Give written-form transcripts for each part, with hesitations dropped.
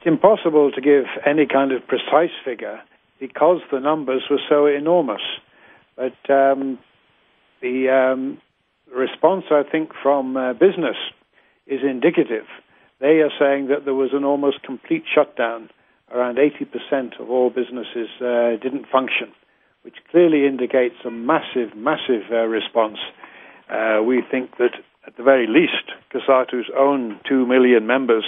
It's impossible to give any kind of precise figure because the numbers were so enormous. But the response, I think, from business is indicative. They are saying that there was an almost complete shutdown. Around 80% of all businesses didn't function, which clearly indicates a massive, massive response. We think that, at the very least, COSATU's own 2 million members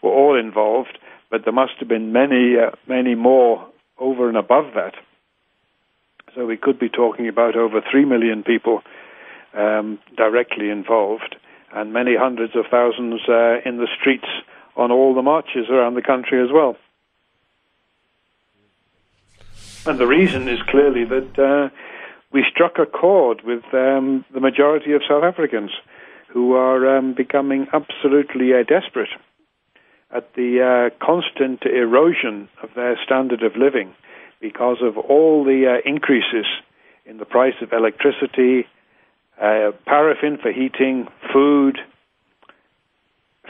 were all involved, but there must have been many, many more over and above that. So we could be talking about over 3 million people directly involved, and many hundreds of thousands in the streets on all the marches around the country as well. And the reason is clearly that we struck a chord with the majority of South Africans who are becoming absolutely desperate at the constant erosion of their standard of living because of all the increases in the price of electricity, paraffin for heating, food,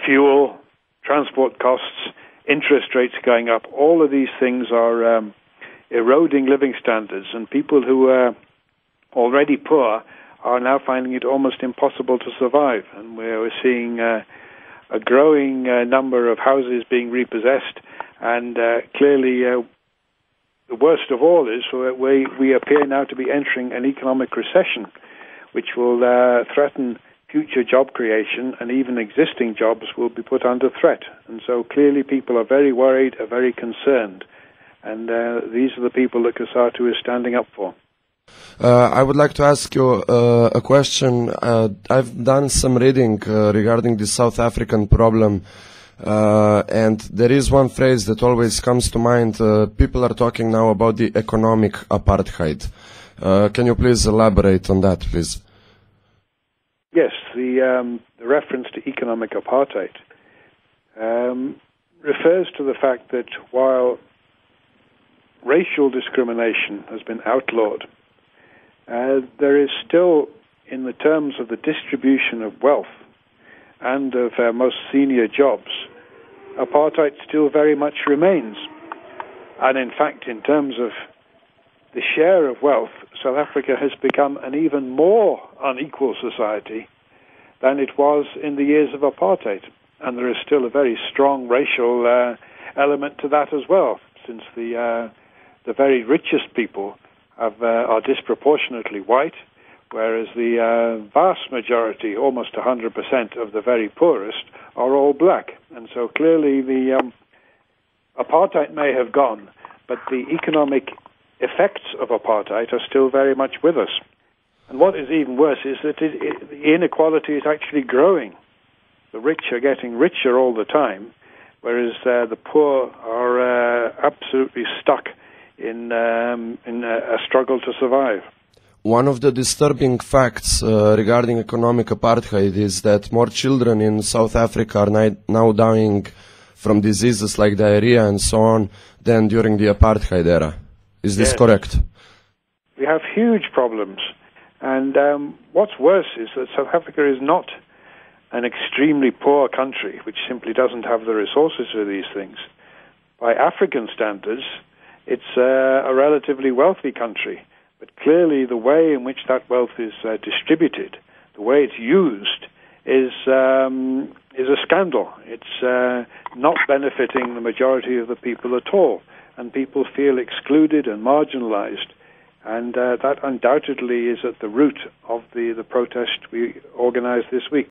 fuel, transport costs, interest rates going up. All of these things are eroding living standards, and people who are already poor are now finding it almost impossible to survive. And we're seeing a growing number of houses being repossessed, and clearly the worst of all is we appear now to be entering an economic recession, which will threaten future job creation, and even existing jobs will be put under threat. And so clearly people are very worried, are very concerned, and these are the people that COSATU is standing up for. I would like to ask you a question. I've done some reading regarding the South African problem, and there is one phrase that always comes to mind. People are talking now about the economic apartheid. Can you please elaborate on that, please? Yes, the reference to economic apartheid refers to the fact that while racial discrimination has been outlawed, there is still, in the terms of the distribution of wealth and of most senior jobs, apartheid still very much remains. And in fact, in terms of the share of wealth, South Africa has become an even more unequal society than it was in the years of apartheid. And there is still a very strong racial element to that as well, since the very richest people are disproportionately white, whereas the vast majority, almost 100% of the very poorest, are all black. And so clearly the apartheid may have gone, but the economic effects of apartheid are still very much with us. And what is even worse is that the inequality is actually growing. The rich are getting richer all the time, whereas the poor are absolutely stuck in a struggle to survive. One of the disturbing facts regarding economic apartheid is that more children in South Africa are now dying from diseases like diarrhea and so on than during the apartheid era. Is this correct? We have huge problems. And what's worse is that South Africa is not an extremely poor country, which simply doesn't have the resources for these things. By African standards, it's a relatively wealthy country. But clearly the way in which that wealth is distributed, the way it's used, is a scandal. It's not benefiting the majority of the people at all. And people feel excluded and marginalized. And that undoubtedly is at the root of the protest we organized this week.